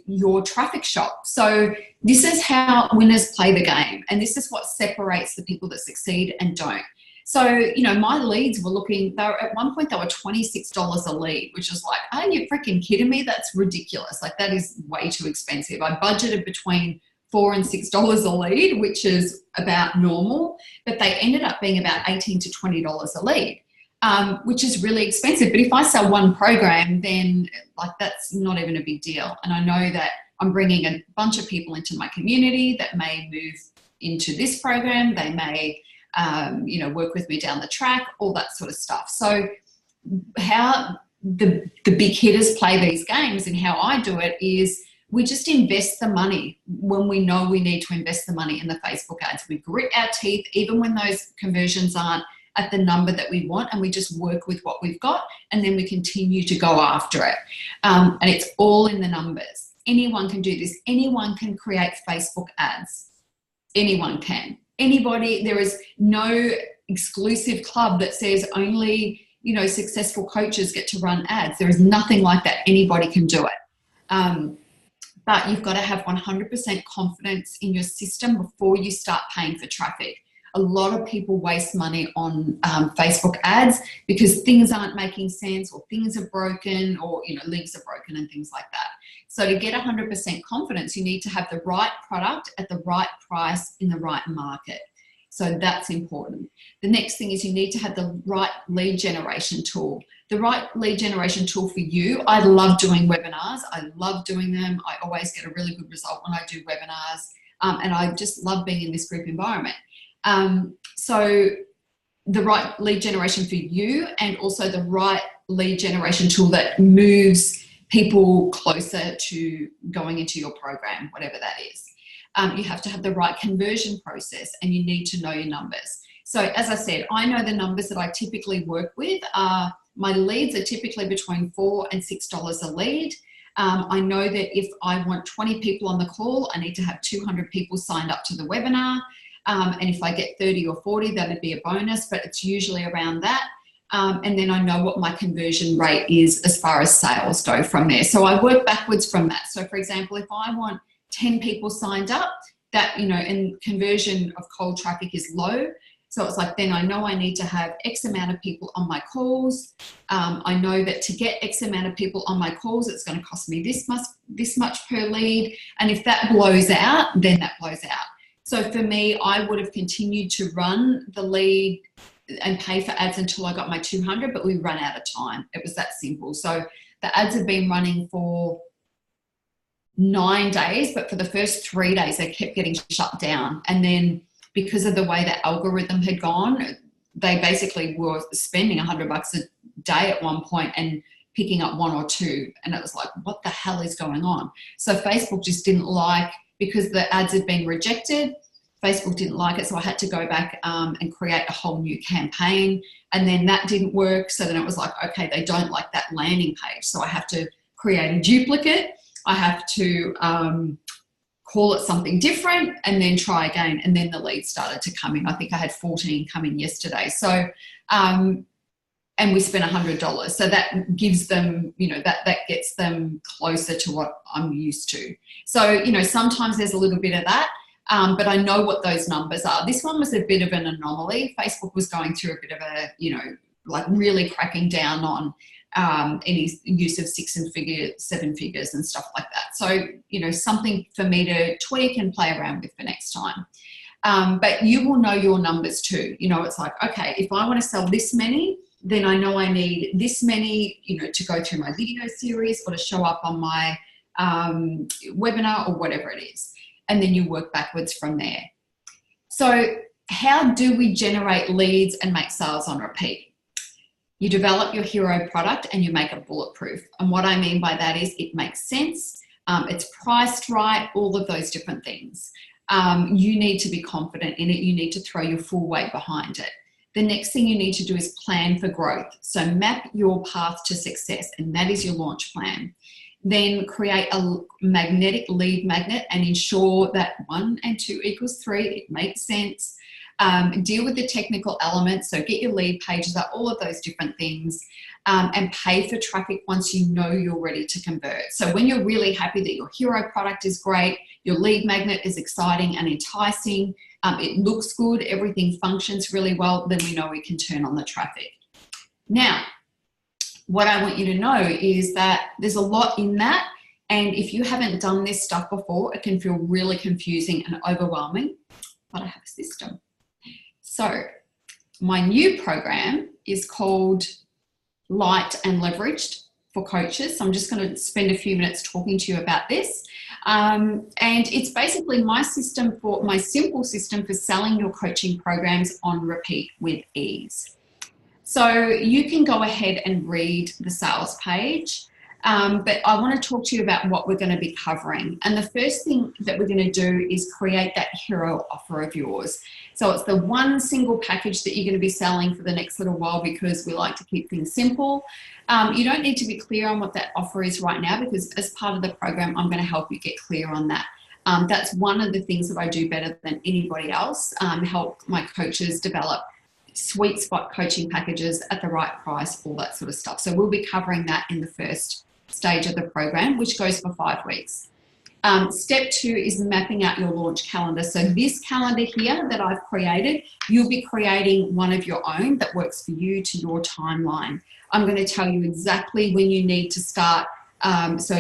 [SPEAKER 1] your traffic shop. So this is how winners play the game, and this is what separates the people that succeed and don't. So, you know, my leads were looking, at one point they were $26 a lead, which was like, are you freaking kidding me? That's ridiculous. Like, that is way too expensive. I budgeted between $4 and $6 a lead, which is about normal, but they ended up being about $18 to $20 a lead, which is really expensive. But if I sell one program, then like that's not even a big deal. And I know that I'm bringing a bunch of people into my community that may move into this program. They may, you know, work with me down the track, all that sort of stuff. So how the big hitters play these games and how I do it is we just invest the money when we know we need to invest the money in the Facebook ads. We grit our teeth, even when those conversions aren't at the number that we want, and we just work with what we've got, and then we continue to go after it. And it's all in the numbers. Anyone can do this. Anyone can create Facebook ads. Anyone can. Anybody, there is no exclusive club that says only, you know, successful coaches get to run ads. There is nothing like that. Anybody can do it. But you've got to have 100% confidence in your system before you start paying for traffic. A lot of people waste money on Facebook ads because things aren't making sense, or things are broken, or, you know, links are broken and things like that. So to get 100% confidence, you need to have the right product at the right price in the right market. So that's important. The next thing is you need to have the right lead generation tool. The right lead generation tool for you. I love doing webinars. I love doing them. I always get a really good result when I do webinars. And I just love being in this group environment. So the right lead generation for you, and also the right lead generation tool that moves people closer to going into your program, whatever that is. You have to have the right conversion process, and you need to know your numbers. So as I said, I know the numbers that I typically work with are, my leads are typically between $4 and $6 a lead. I know that if I want 20 people on the call, I need to have 200 people signed up to the webinar. And if I get 30 or 40, that'd be a bonus, but it's usually around that. And then I know what my conversion rate is as far as sales go from there. So I work backwards from that. So for example, if I want 10 people signed up, that, you know, and conversion of cold traffic is low. So it's like, then I know I need to have X amount of people on my calls. I know that to get X amount of people on my calls, it's going to cost me this much per lead. And if that blows out, then that blows out. So for me, I would have continued to run the lead and pay for ads until I got my 200, but we ran out of time. It was that simple. So the ads have been running for 9 days, but for the first 3 days, they kept getting shut down. And then because of the way the algorithm had gone, they basically were spending $100 a day at one point and picking up 1 or 2. And it was like, what the hell is going on? So Facebook just didn't like, because the ads had been rejected, Facebook didn't like it. So I had to go back and create a whole new campaign. And then that didn't work. So then it was like, okay, they don't like that landing page. So I have to create a duplicate. I have to call it something different and then try again. And then the leads started to come in. I think I had 14 come in yesterday. So, and we spent $100. So that gives them, you know, that gets them closer to what I'm used to. So, you know, sometimes there's a little bit of that, but I know what those numbers are. This one was a bit of an anomaly. Facebook was going through a bit of a, you know, like really cracking down on any use of 6 and 7 figures and stuff like that. So, you know, something for me to tweak and play around with for next time. But you will know your numbers too. You know, it's like, okay, if I want to sell this many, then I know I need this many, you know, to go through my video series or to show up on my webinar or whatever it is. And then you work backwards from there. So how do we generate leads and make sales on repeat? You develop your hero product and you make it bulletproof. And what I mean by that is it makes sense, it's priced right, all of those different things. You need to be confident in it. You need to throw your full weight behind it. The next thing you need to do is plan for growth. So map your path to success, and that is your launch plan. Then create a magnetic lead magnet and ensure that 1 and 2 equals 3. It makes sense. Deal with the technical elements. So get your lead pages up, all of those different things, and pay for traffic once you know you're ready to convert. So when you're really happy that your hero product is great, your lead magnet is exciting and enticing, it looks good, everything functions really well, then we know we can turn on the traffic. Now, what I want you to know is that there's a lot in that. And if you haven't done this stuff before, it can feel really confusing and overwhelming, but I have a system. So my new program is called Light and Leveraged for Coaches. So I'm just going to spend a few minutes talking to you about this. And it's basically my system for my simple system for selling your coaching programs on repeat with ease. So you can go ahead and read the sales page, but I want to talk to you about what we're going to be covering. And the first thing that we're going to do is create that hero offer of yours. So it's the one single package that you're going to be selling for the next little while, because we like to keep things simple. You don't need to be clear on what that offer is right now, because as part of the program, I'm going to help you get clear on that. That's one of the things that I do better than anybody else, help my coaches develop sweet spot coaching packages at the right price, all that sort of stuff. So we'll be covering that in the first stage of the program, which goes for 5 weeks. Step 2 is mapping out your launch calendar. So this calendar here that I've created, you'll be creating one of your own that works for you to your timeline. I'm going to tell you exactly when you need to start. So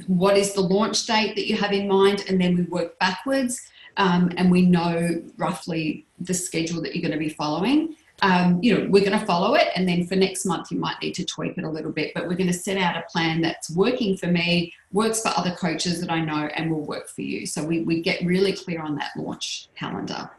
[SPEAKER 1] what is the launch date that you have in mind, and then we work backwards. And we know roughly the schedule that you're going to be following. We're going to follow it, and then for next month you might need to tweak it a little bit, but we're going to set out a plan that's working for me, works for other coaches that I know, and will work for you. So we get really clear on that launch calendar.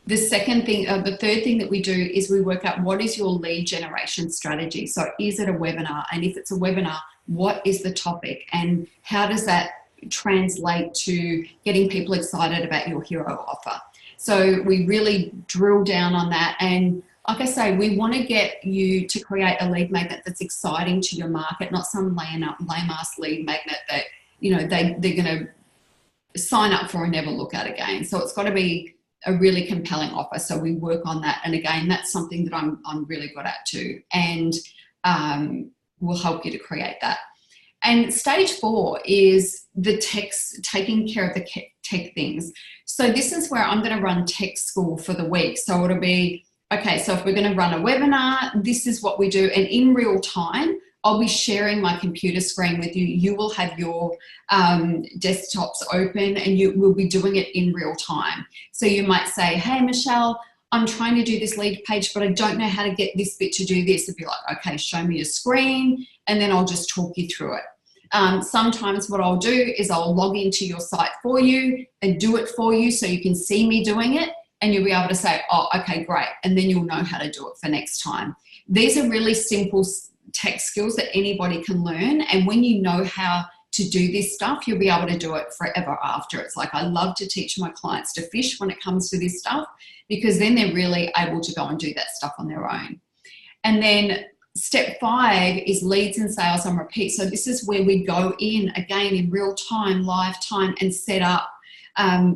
[SPEAKER 1] The third thing that we do is we work out what is your lead generation strategy. So is it a webinar? And if it's a webinar, what is the topic, and how does that translate to getting people excited about your hero offer? So we really drill down on that. And like I say, we want to get you to create a lead magnet that's exciting to your market, not some lame-ass lead magnet that, they're going to sign up for and never look at again. So it's got to be a really compelling offer. So we work on that. And again, that's something that I'm really good at too. And we'll help you to create that. And stage 4 is the taking care of the tech things. So this is where I'm going to run tech school for the week. So it'll be, okay, so if we're going to run a webinar, this is what we do. And in real time, I'll be sharing my computer screen with you. You will have your desktops open, and you will be doing it in real time. So you might say, hey, Michelle, I'm trying to do this lead page, but I don't know how to get this bit to do this. It'd be like, okay, show me your screen, and then I'll just talk you through it. Sometimes what I'll do is I'll log into your site for you and do it for you so you can see me doing it, and you'll be able to say, oh, okay, great. And then you'll know how to do it for next time. These are really simple tech skills that anybody can learn. And when you know how to do this stuff, you'll be able to do it forever after. It's like, I love to teach my clients to fish when it comes to this stuff, because then they're really able to go and do that stuff on their own. And then step 5 is leads and sales on repeat. So this is where we go in again in real time, live time, and set up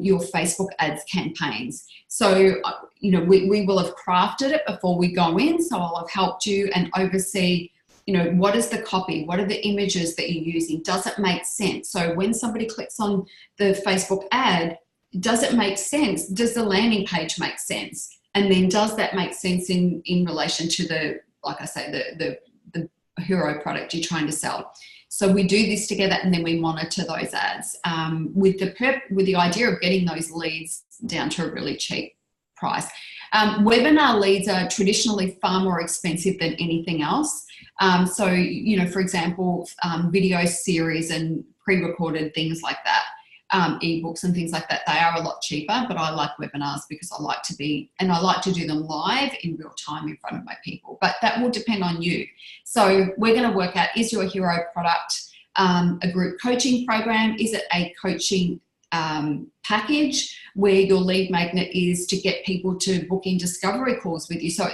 [SPEAKER 1] your Facebook ads campaigns. So, we will have crafted it before we go in. So I'll have helped you and oversee, what is the copy? What are the images that you're using? Does it make sense? So when somebody clicks on the Facebook ad, does it make sense? Does the landing page make sense? And then does that make sense in relation to the, like I say, the hero product you're trying to sell? So we do this together, and then we monitor those ads with the idea of getting those leads down to a really cheap price. Webinar leads are traditionally far more expensive than anything else. So, for example, video series and pre-recorded things like that. ebooks and things like that, they are a lot cheaper, but I like webinars because I like to do them live in real time in front of my people. But that will depend on you. So we're going to work out, is your hero product a group coaching program? Is it a coaching package where your lead magnet is to get people to book in discovery calls with you? So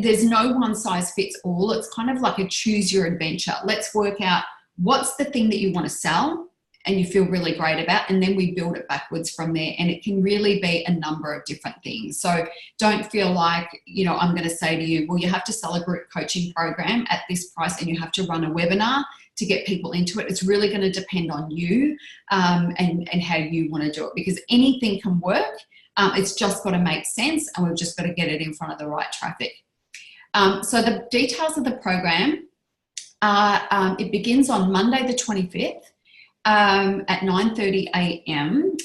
[SPEAKER 1] there's no one size fits all. It's kind of like a choose your adventure. Let's work out what's the thing that you want to sell and you feel really great about, and then we build it backwards from there. And it can really be a number of different things. So don't feel like, you know, I'm going to say to you, well, you have to sell a group coaching program at this price and you have to run a webinar to get people into it. It's really going to depend on you and how you want to do it, because anything can work. It's just got to make sense, and we've just got to get it in front of the right traffic. So the details of the program are, it begins on Monday the 25th at 9:30 a.m.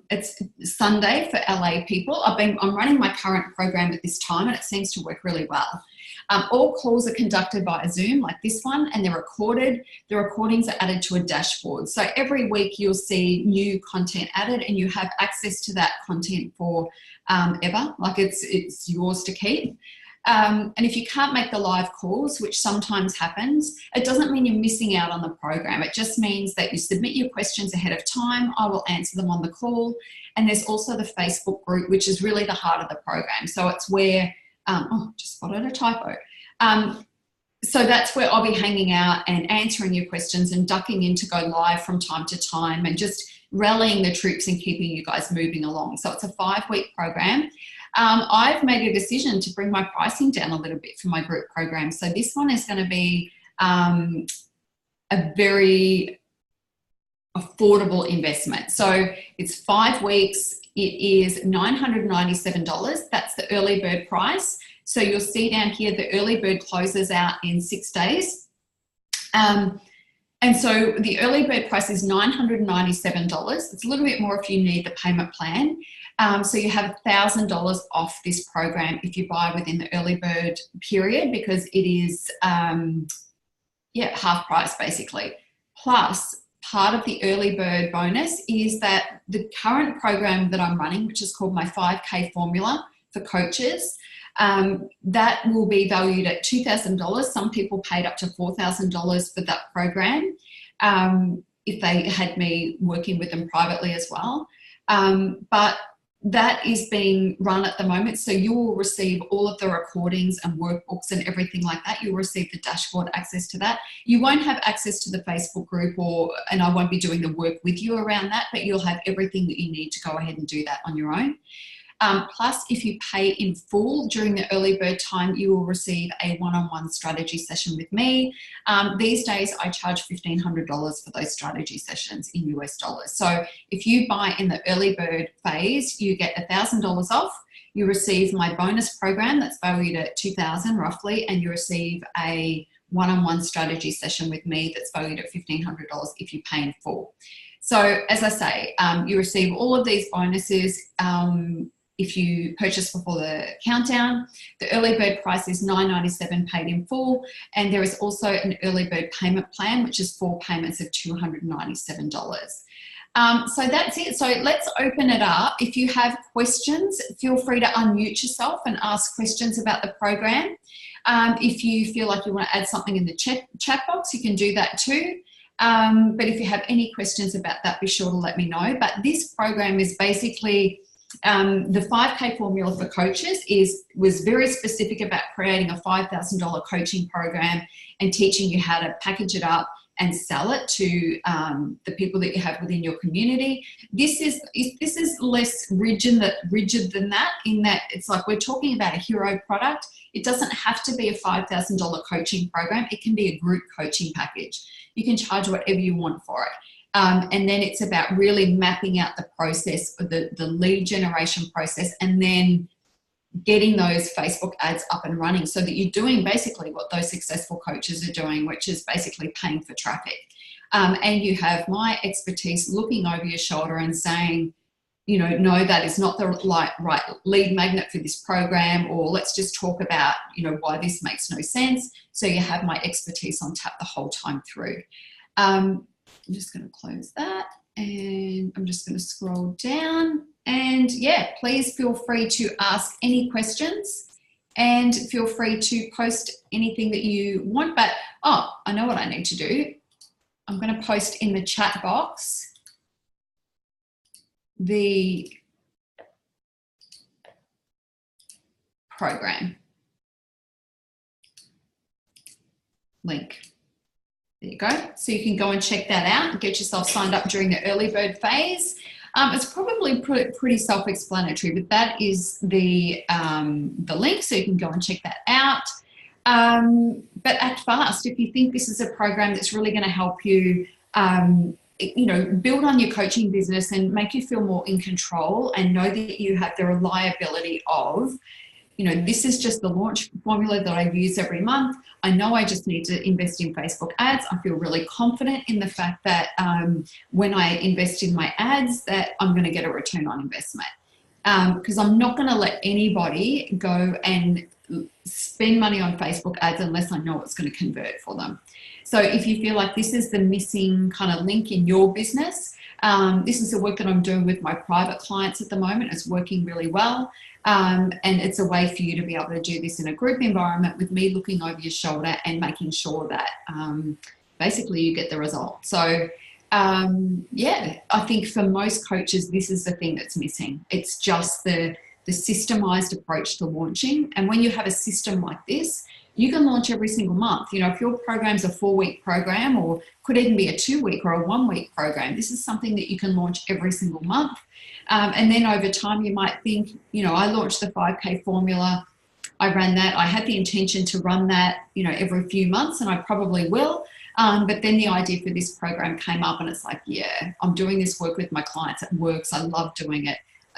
[SPEAKER 1] It's Sunday for LA people. I'm running my current program at this time, and it seems to work really well. All calls are conducted via Zoom like this one, and they're recorded. The recordings are added to a dashboard. So every week you'll see new content added, and you have access to that content for ever. Like it's yours to keep. And if you can't make the live calls, which sometimes happens, it doesn't mean you're missing out on the program. It just means that you submit your questions ahead of time. I will answer them on the call. And there's also the Facebook group, which is really the heart of the program. So it's where, just spotted a typo. So that's where I'll be hanging out and answering your questions and ducking in to go live from time to time and just rallying the troops and keeping you guys moving along. So it's a 5-week program. I've made a decision to bring my pricing down a little bit for my group program. So this one is going to be a very affordable investment. So it's 5 weeks. It is $997. That's the early bird price. So you'll see down here, the early bird closes out in 6 days. And so the early bird price is $997. It's a little bit more if you need the payment plan. So you have $1,000 off this program if you buy within the early bird period, because it is, half price basically. Plus, part of the early bird bonus is that the current program that I'm running, which is called my 5K formula for coaches, that will be valued at $2,000. Some people paid up to $4,000 for that program if they had me working with them privately as well. But that is being run at the moment. So you will receive all of the recordings and workbooks and everything like that. You'll receive the dashboard access to that. You won't have access to the Facebook group and I won't be doing the work with you around that, but you'll have everything that you need to go ahead and do that on your own. Plus, if you pay in full during the early bird time, you will receive a one-on-one strategy session with me. These days, I charge $1,500 for those strategy sessions in US dollars. So if you buy in the early bird phase, you get $1,000 off. You receive my bonus program that's valued at $2,000 roughly, and you receive a one-on-one strategy session with me that's valued at $1,500 if you pay in full. So as I say, you receive all of these bonuses if you purchase before the countdown. The early bird price is $997 paid in full, and there is also an early bird payment plan, which is 4 payments of $297. So that's it. So let's open it up. If you have questions, feel free to unmute yourself and ask questions about the program. If you feel like you want to add something in the chat box, you can do that too. But if you have any questions about that, be sure to let me know. But this program is basically the 5K formula for coaches was very specific about creating a $5,000 coaching program and teaching you how to package it up and sell it to the people that you have within your community. This is less rigid than that, in that it's like we're talking about a hero product. It doesn't have to be a $5,000 coaching program. It can be a group coaching package. You can charge whatever you want for it. And then it's about really mapping out the process, the lead generation process, and then getting those Facebook ads up and running so that you're doing basically what those successful coaches are doing, which is basically paying for traffic. And you have my expertise looking over your shoulder and saying, no, that is not the right lead magnet for this program, or let's just talk about, why this makes no sense. So you have my expertise on tap the whole time through. I'm just going to close that. And I'm just going to scroll down. And yeah, please feel free to ask any questions and feel free to post anything that you want. But, oh, I know what I need to do. I'm going to post in the chat box the program link. There you go. So you can go and check that out and get yourself signed up during the early bird phase. It's probably pretty self-explanatory, but that is the link, so you can go and check that out. But act fast if you think this is a program that's really going to help you, you know, build on your coaching business and make you feel more in control and know that you have the reliability of, you know, this is just the launch formula that I use every month. I know I just need to invest in Facebook ads. I feel really confident in the fact that when I invest in my ads that I'm going to get a return on investment. Because I'm not going to let anybody go and spend money on Facebook ads unless I know it's going to convert for them. So if you feel like this is the missing kind of link in your business, this is the work that I'm doing with my private clients at the moment. It's working really well. And it's a way for you to be able to do this in a group environment with me looking over your shoulder and making sure that basically you get the result. So yeah, I think for most coaches, this is the thing that's missing. It's just the systemized approach to launching. And when you have a system like this, you can launch every single month. You know, if your program's a 4-week program or could even be a 2-week or a 1-week program, this is something that you can launch every single month. And then over time, you might think, you know, I launched the 5K formula. I ran that. I had the intention to run that, you know, every few months, and I probably will. But then the idea for this program came up and it's like, yeah, I'm doing this work with my clients. It works. I love doing it.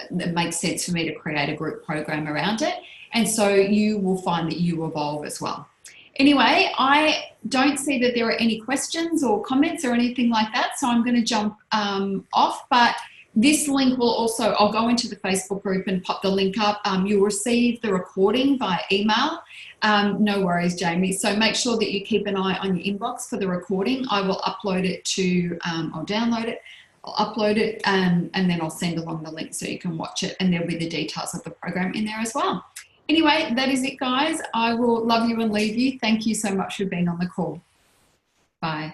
[SPEAKER 1] It makes sense for me to create a group program around it. And so you will find that you evolve as well. Anyway, I don't see that there are any questions or comments or anything like that. So I'm going to jump off, but this link will also, I'll go into the Facebook group and pop the link up. You'll receive the recording via email. No worries, Jamie. So make sure that you keep an eye on your inbox for the recording. I will upload it to, I'll download it, I'll upload it, and then I'll send along the link so you can watch it, and there'll be the details of the program in there as well. Anyway, that is it, guys. I will love you and leave you. Thank you so much for being on the call. Bye.